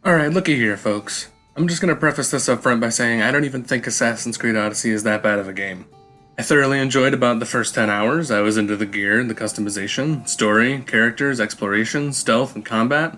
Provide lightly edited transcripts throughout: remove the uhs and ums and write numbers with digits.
Alright, looky here, folks. I'm just gonna preface this up front by saying I don't even think Assassin's Creed Odyssey is that bad of a game. I thoroughly enjoyed about the first 10 hours. I was into the gear, the customization, story, characters, exploration, stealth, and combat.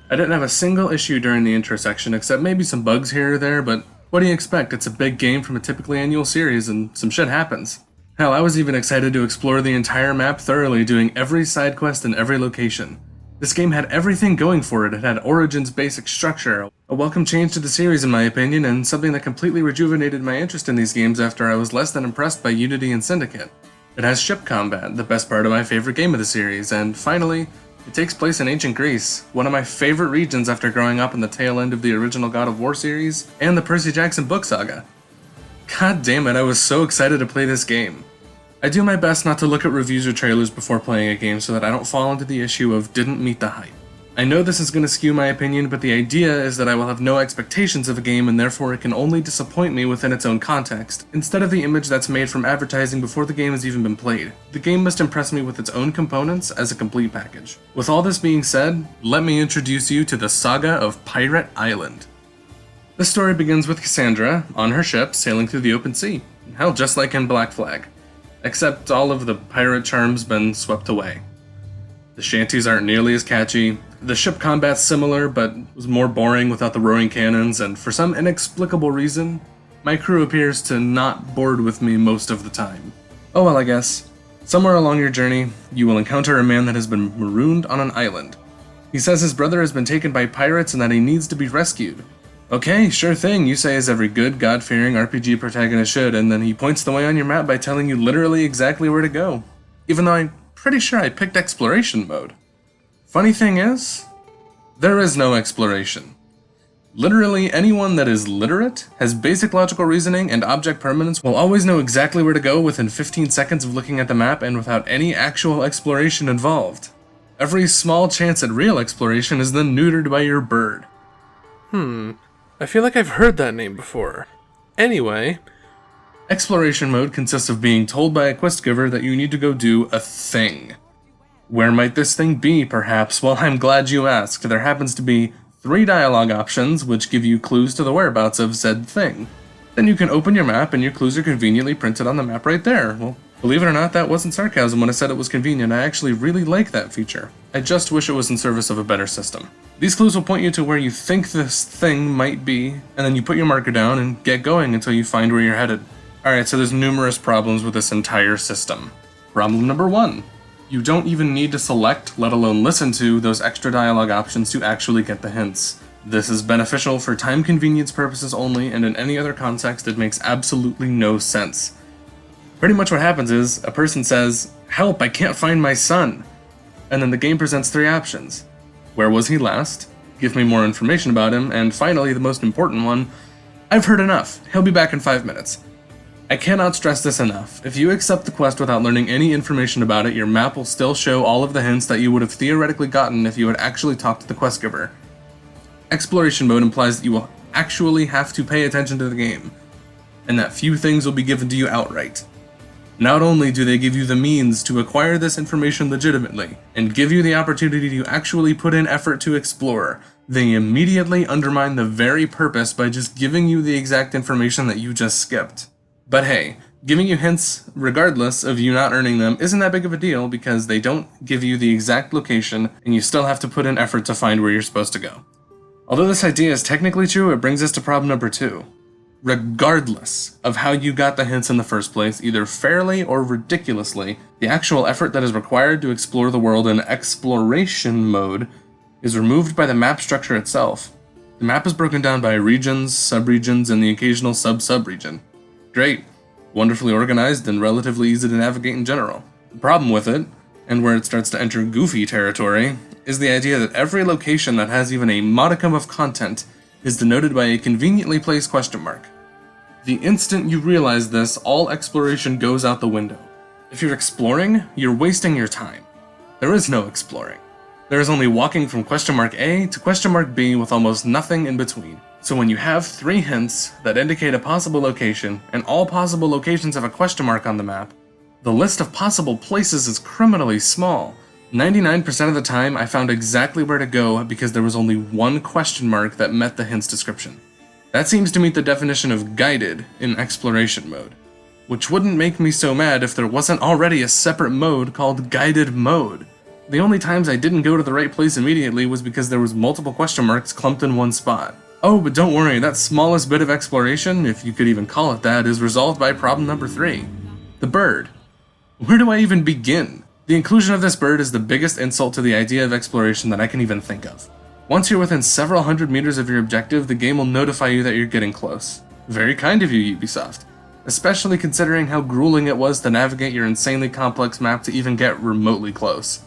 I didn't have a single issue during the intro section, except maybe some bugs here or there, but what do you expect? It's a big game from a typically annual series, and some shit happens. Hell, I was even excited to explore the entire map thoroughly, doing every side quest in every location. This game had everything going for it. It had Origin's basic structure, a welcome change to the series in my opinion, and something that completely rejuvenated my interest in these games after I was less than impressed by Unity and Syndicate. It has ship combat, the best part of my favorite game of the series, and finally, it takes place in ancient Greece, one of my favorite regions after growing up in the tail end of the original God of War series and the Percy Jackson book saga. God damn it, I was so excited to play this game. I do my best not to look at reviews or trailers before playing a game so that I don't fall into the issue of didn't meet the hype. I know this is going to skew my opinion, but the idea is that I will have no expectations of a game and therefore it can only disappoint me within its own context, instead of the image that's made from advertising before the game has even been played. The game must impress me with its own components as a complete package. With all this being said, let me introduce you to the Saga of Pirate Island. The story begins with Cassandra, on her ship, sailing through the open sea. Hell, just like in Black Flag. Except all of the pirate charm's been swept away. The shanties aren't nearly as catchy, the ship combat's similar but was more boring without the roaring cannons, and for some inexplicable reason, my crew appears to not board with me most of the time. Oh well, I guess. Somewhere along your journey, you will encounter a man that has been marooned on an island. He says his brother has been taken by pirates and that he needs to be rescued. Okay, sure thing, you say as every good, God-fearing RPG protagonist should, and then he points the way on your map by telling you literally exactly where to go. Even though I'm pretty sure I picked exploration mode. Funny thing is, there is no exploration. Literally anyone that is literate, has basic logical reasoning and object permanence will always know exactly where to go within 15 seconds of looking at the map and without any actual exploration involved. Every small chance at real exploration is then neutered by your bird. I feel like I've heard that name before. Anyway, Exploration mode consists of being told by a quest giver that you need to go do a thing. Where might this thing be, perhaps? Well, I'm glad you asked. There happens to be 3 dialogue options which give you clues to the whereabouts of said thing. Then you can open your map and your clues are conveniently printed on the map right there. Well, believe it or not, that wasn't sarcasm when I said it was convenient. I actually really like that feature. I just wish it was in service of a better system. These clues will point you to where you think this thing might be, and then you put your marker down and get going until you find where you're headed. Alright, so there's numerous problems with this entire system. Problem number 1. You don't even need to select, let alone listen to, those extra dialogue options to actually get the hints. This is beneficial for time convenience purposes only, and in any other context it makes absolutely no sense. Pretty much what happens is, a person says, "Help, I can't find my son," and then the game presents 3 options. Where was he last? Give me more information about him, and finally, the most important one, I've heard enough, he'll be back in 5 minutes. I cannot stress this enough. If you accept the quest without learning any information about it, your map will still show all of the hints that you would have theoretically gotten if you had actually talked to the quest giver. Exploration mode implies that you will actually have to pay attention to the game, and that few things will be given to you outright. Not only do they give you the means to acquire this information legitimately, and give you the opportunity to actually put in effort to explore, they immediately undermine the very purpose by just giving you the exact information that you just skipped. But hey, giving you hints, regardless of you not earning them, isn't that big of a deal because they don't give you the exact location, and you still have to put in effort to find where you're supposed to go. Although this idea is technically true, it brings us to problem number 2. Regardless of how you got the hints in the first place, either fairly or ridiculously, the actual effort that is required to explore the world in exploration mode is removed by the map structure itself. The map is broken down by regions, subregions, and the occasional sub-subregion. Great, wonderfully organized, and relatively easy to navigate in general. The problem with it, and where it starts to enter goofy territory, is the idea that every location that has even a modicum of content is denoted by a conveniently placed question mark. The instant you realize this, all exploration goes out the window. If you're exploring, you're wasting your time. There is no exploring. There is only walking from question mark A to question mark B with almost nothing in between. So when you have 3 hints that indicate a possible location, and all possible locations have a question mark on the map, the list of possible places is criminally small, 99% of the time, I found exactly where to go because there was only one question mark that met the hint's description. That seems to meet the definition of guided in exploration mode, which wouldn't make me so mad if there wasn't already a separate mode called guided mode. The only times I didn't go to the right place immediately was because there was multiple question marks clumped in one spot. Oh, but don't worry, that smallest bit of exploration, if you could even call it that, is resolved by problem number 3. The bird. Where do I even begin? The inclusion of this bird is the biggest insult to the idea of exploration that I can even think of. Once you're within several hundred meters of your objective, the game will notify you that you're getting close. Very kind of you, Ubisoft. Especially considering how grueling it was to navigate your insanely complex map to even get remotely close.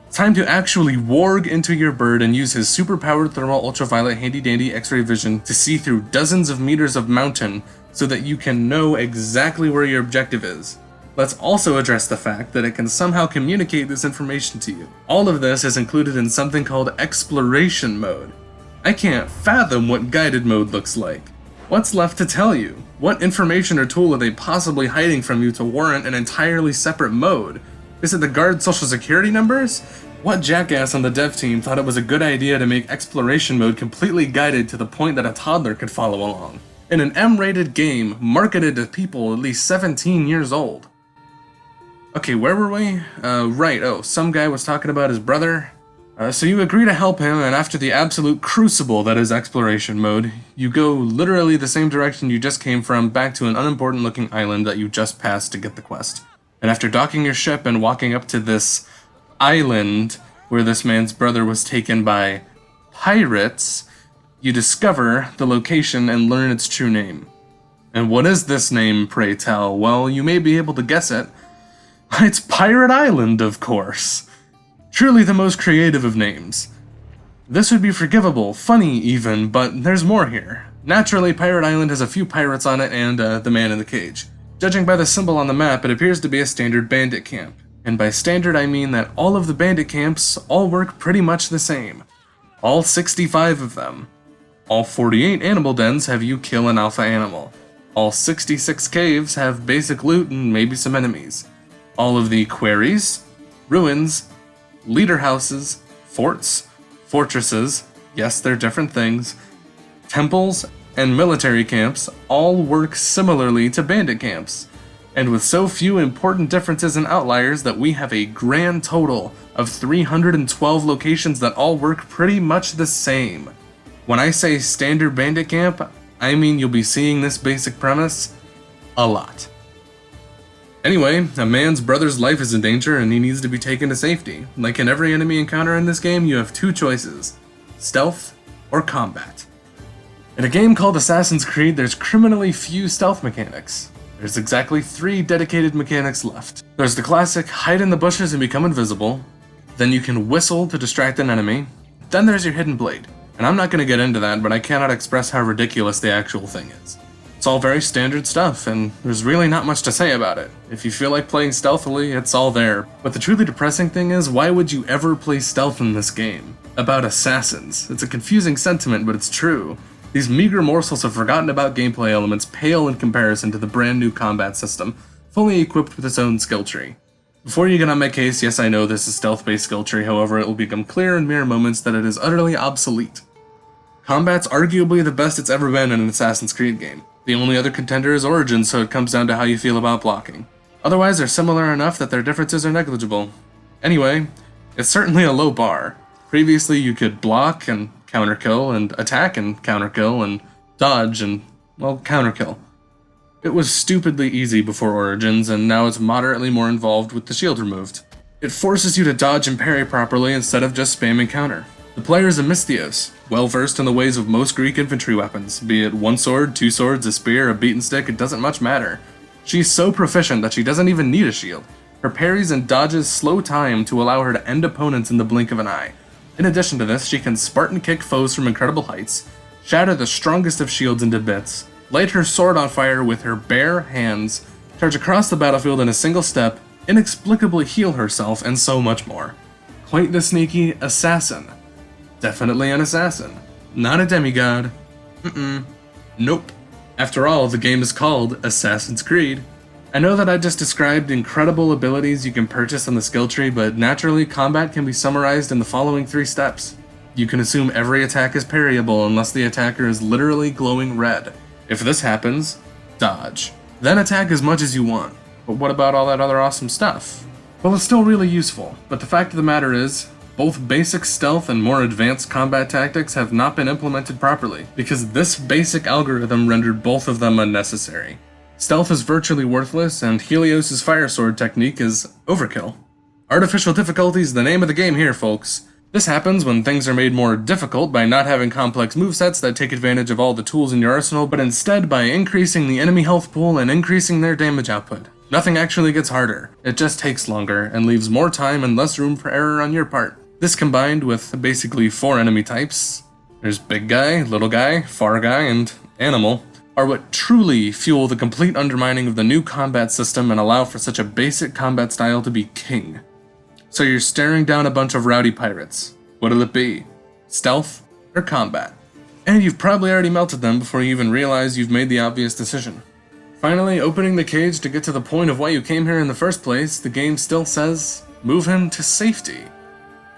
Time to actually warg into your bird and use his superpowered thermal ultraviolet handy-dandy x-ray vision to see through dozens of meters of mountain so that you can know exactly where your objective is. Let's also address the fact that it can somehow communicate this information to you. All of this is included in something called exploration mode. I can't fathom what guided mode looks like. What's left to tell you? What information or tool are they possibly hiding from you to warrant an entirely separate mode? Is it the guard social security numbers? What jackass on the dev team thought it was a good idea to make exploration mode completely guided to the point that a toddler could follow along? In an M-rated game marketed to people at least 17 years old. Okay, where were we? Some guy was talking about his brother. So you agree to help him, and after the absolute crucible that is exploration mode, you go literally the same direction you just came from back to an unimportant looking island that you just passed to get the quest. And after docking your ship and walking up to this island where this man's brother was taken by pirates, you discover the location and learn its true name. And what is this name, pray tell? Well, you may be able to guess it. It's Pirate Island, of course. Truly the most creative of names. This would be forgivable, funny even, but there's more here. Naturally, Pirate Island has a few pirates on it and the man in the cage. Judging by the symbol on the map, it appears to be a standard bandit camp. And by standard I mean that all of the bandit camps all work pretty much the same. All 65 of them. All 48 animal dens have you kill an alpha animal. All 66 caves have basic loot and maybe some enemies. All of the quarries, ruins, leader houses, forts, fortresses, yes, they're different things, temples, and military camps all work similarly to bandit camps, and with so few important differences and outliers that we have a grand total of 312 locations that all work pretty much the same. When I say standard bandit camp, I mean you'll be seeing this basic premise a lot. Anyway, a man's brother's life is in danger and he needs to be taken to safety. Like in every enemy encounter in this game, you have two choices: stealth or combat. In a game called Assassin's Creed, there's criminally few stealth mechanics. There's exactly 3 dedicated mechanics left. There's the classic hide in the bushes and become invisible, then you can whistle to distract an enemy, then there's your hidden blade. And I'm not going to get into that, but I cannot express how ridiculous the actual thing is. It's all very standard stuff, and there's really not much to say about it. If you feel like playing stealthily, it's all there. But the truly depressing thing is, why would you ever play stealth in this game? About assassins. It's a confusing sentiment, but it's true. These meager morsels of forgotten about gameplay elements pale in comparison to the brand new combat system, fully equipped with its own skill tree. Before you get on my case, yes I know this is stealth-based skill tree, however it will become clear in mere moments that it is utterly obsolete. Combat's arguably the best it's ever been in an Assassin's Creed game. The only other contender is Origins, so it comes down to how you feel about blocking. Otherwise, they're similar enough that their differences are negligible. Anyway, it's certainly a low bar. Previously, you could block and counterkill, and attack and counterkill, and dodge and, well, counterkill. It was stupidly easy before Origins, and now it's moderately more involved with the shield removed. It forces you to dodge and parry properly instead of just spamming counter. The player is a Misthios, well versed in the ways of most Greek infantry weapons, be it one sword, two swords, a spear, a beaten stick, it doesn't much matter. She's so proficient that she doesn't even need a shield. Her parries and dodges slow time to allow her to end opponents in the blink of an eye. In addition to this, she can Spartan kick foes from incredible heights, shatter the strongest of shields into bits, light her sword on fire with her bare hands, charge across the battlefield in a single step, inexplicably heal herself, and so much more. Quite the sneaky assassin. Definitely an assassin. Not a demigod. Nope. After all, the game is called Assassin's Creed. I know that I just described incredible abilities you can purchase on the skill tree, but naturally, combat can be summarized in the following 3 steps. You can assume every attack is parryable unless the attacker is literally glowing red. If this happens, dodge. Then attack as much as you want. But what about all that other awesome stuff? Well, it's still really useful, but the fact of the matter is, both basic stealth and more advanced combat tactics have not been implemented properly, because this basic algorithm rendered both of them unnecessary. Stealth is virtually worthless, and Helios' fire sword technique is overkill. Artificial difficulty is the name of the game here, folks. This happens when things are made more difficult by not having complex movesets that take advantage of all the tools in your arsenal, but instead by increasing the enemy health pool and increasing their damage output. Nothing actually gets harder, it just takes longer, and leaves more time and less room for error on your part. This combined with basically 4 enemy types, there's big guy, little guy, far guy, and animal, are what truly fuel the complete undermining of the new combat system and allow for such a basic combat style to be king. So you're staring down a bunch of rowdy pirates. What'll it be? Stealth or combat? And you've probably already melted them before you even realize you've made the obvious decision. Finally, opening the cage to get to the point of why you came here in the first place, the game still says, move him to safety.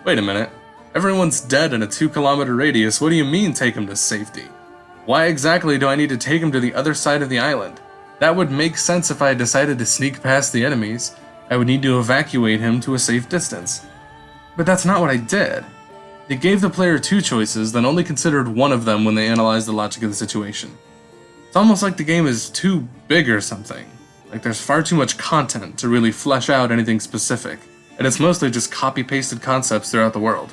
Wait a minute, everyone's dead in a 2-kilometer radius, what do you mean take him to safety? Why exactly do I need to take him to the other side of the island? That would make sense if I decided to sneak past the enemies. I would need to evacuate him to a safe distance. But that's not what I did. They gave the player 2 choices, then only considered one of them when they analyzed the logic of the situation. It's almost like the game is too big or something. Like there's far too much content to really flesh out anything specific, and it's mostly just copy-pasted concepts throughout the world.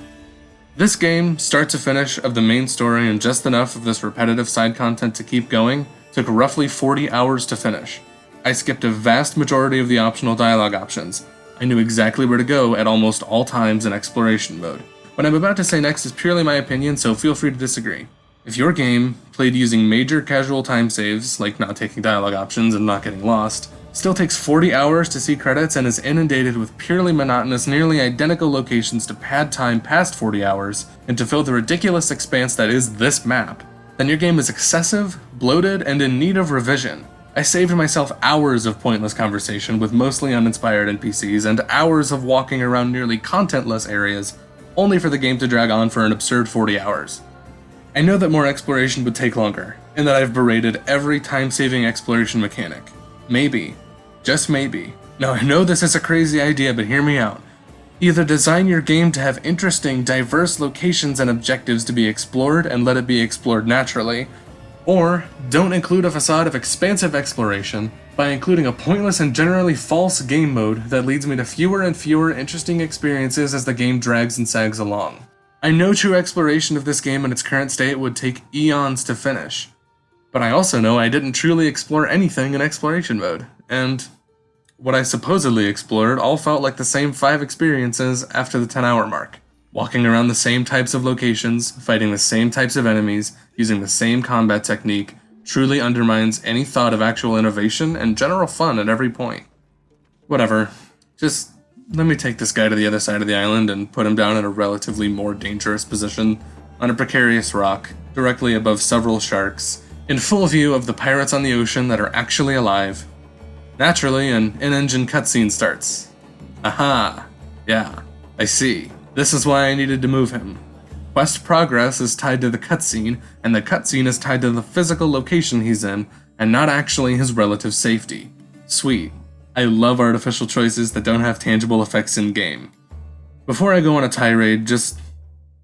This game, start to finish of the main story and just enough of this repetitive side content to keep going, took roughly 40 hours to finish. I skipped a vast majority of the optional dialogue options. I knew exactly where to go at almost all times in exploration mode. What I'm about to say next is purely my opinion, so feel free to disagree. If your game, played using major casual time saves, like not taking dialogue options and not getting lost, still takes 40 hours to see credits and is inundated with purely monotonous, nearly identical locations to pad time past 40 hours and to fill the ridiculous expanse that is this map, then your game is excessive, bloated, and in need of revision. I saved myself hours of pointless conversation with mostly uninspired NPCs and hours of walking around nearly contentless areas, only for the game to drag on for an absurd 40 hours. I know that more exploration would take longer, and that I've berated every time-saving exploration mechanic. Maybe, just maybe. Now I know this is a crazy idea, but hear me out. Either design your game to have interesting, diverse locations and objectives to be explored and let it be explored naturally, or don't include a facade of expansive exploration by including a pointless and generally false game mode that leads me to fewer and fewer interesting experiences as the game drags and sags along. I know true exploration of this game in its current state would take eons to finish, but I also know I didn't truly explore anything in exploration mode, and what I supposedly explored all felt like the same 5 experiences after the 10-hour mark. Walking around the same types of locations, fighting the same types of enemies, using the same combat technique, truly undermines any thought of actual innovation and general fun at every point. Whatever, just let me take this guy to the other side of the island and put him down in a relatively more dangerous position, on a precarious rock, directly above several sharks, in full view of the pirates on the ocean that are actually alive. Naturally, an in-engine cutscene starts. Aha! Yeah, I see. This is why I needed to move him. Quest progress is tied to the cutscene, and the cutscene is tied to the physical location he's in, and not actually his relative safety. Sweet. I love artificial choices that don't have tangible effects in-game. Before I go on a tirade, just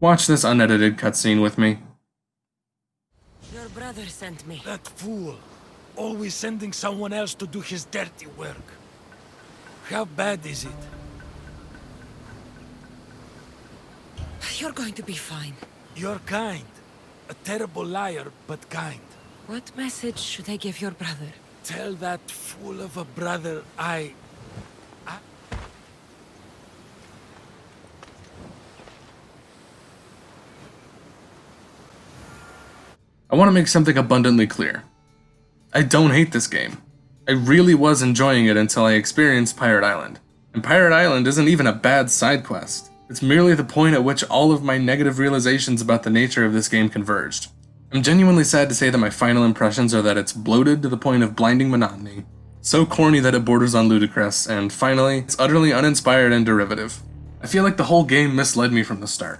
watch this unedited cutscene with me. Your brother sent me. That fool! Always sending someone else to do his dirty work. How bad is it? You're going to be fine. You're kind. A terrible liar, but kind. What message should I give your brother? Tell that fool of a brother I want to make something abundantly clear. I don't hate this game. I really was enjoying it until I experienced Pirate Island. And Pirate Island isn't even a bad side quest. It's merely the point at which all of my negative realizations about the nature of this game converged. I'm genuinely sad to say that my final impressions are that it's bloated to the point of blinding monotony, So corny that it borders on ludicrous, and finally, it's utterly uninspired and derivative. I feel like the whole game misled me from the start.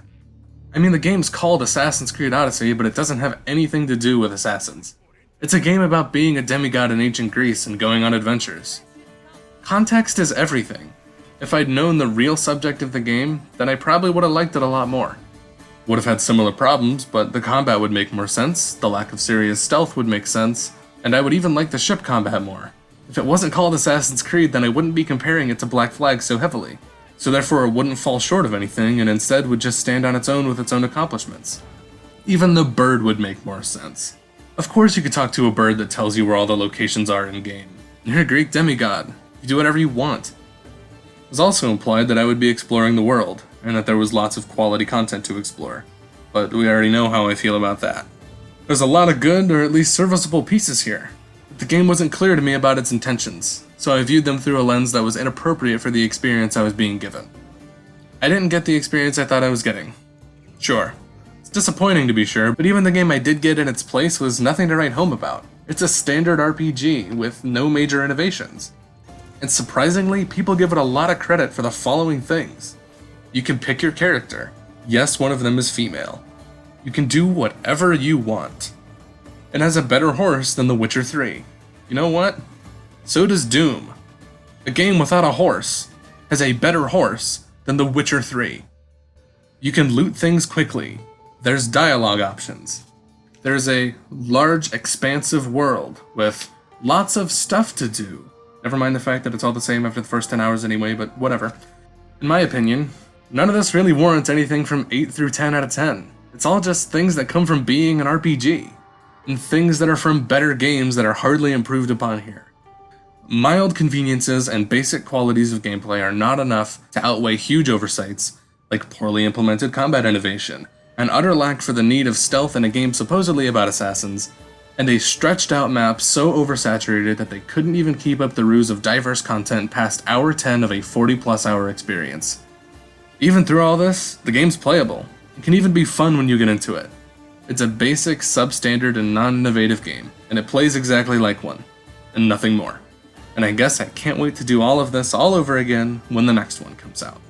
I mean, the game's called Assassin's Creed Odyssey, but it doesn't have anything to do with assassins. It's a game about being a demigod in ancient Greece and going on adventures. Context is everything. If I'd known the real subject of the game, then I probably would have liked it a lot more. Would have had similar problems, but the combat would make more sense, the lack of serious stealth would make sense, and I would even like the ship combat more. If it wasn't called Assassin's Creed, then I wouldn't be comparing it to Black Flag so heavily, so therefore it wouldn't fall short of anything and instead would just stand on its own with its own accomplishments. Even the bird would make more sense. Of course you could talk to a bird that tells you where all the locations are in-game. You're a Greek demigod. You do whatever you want. It was also implied that I would be exploring the world, and that there was lots of quality content to explore. But we already know how I feel about that. There's a lot of good, or at least serviceable pieces here. But the game wasn't clear to me about its intentions, so I viewed them through a lens that was inappropriate for the experience I was being given. I didn't get the experience I thought I was getting. Sure. It's disappointing to be sure, but even the game I did get in its place was nothing to write home about. It's a standard RPG with no major innovations. And surprisingly, people give it a lot of credit for the following things. You can pick your character. Yes, one of them is female. You can do whatever you want. It has a better horse than The Witcher 3. You know what? So does Doom. A game without a horse has a better horse than The Witcher 3. You can loot things quickly. There's dialogue options. There's a large, expansive world with lots of stuff to do. Never mind the fact that it's all the same after the first 10 hours anyway, but whatever. In my opinion, none of this really warrants anything from 8 through 10 out of 10. It's all just things that come from being an RPG, and things that are from better games that are hardly improved upon here. Mild conveniences and basic qualities of gameplay are not enough to outweigh huge oversights, like poorly implemented combat innovation, an utter lack for the need of stealth in a game supposedly about assassins, and a stretched out map so oversaturated that they couldn't even keep up the ruse of diverse content past hour 10 of a 40+ hour experience. Even through all this, the game's playable. It can even be fun when you get into it. It's a basic, substandard, and non-innovative game, and it plays exactly like one, and nothing more. And I guess I can't wait to do all of this all over again when the next one comes out.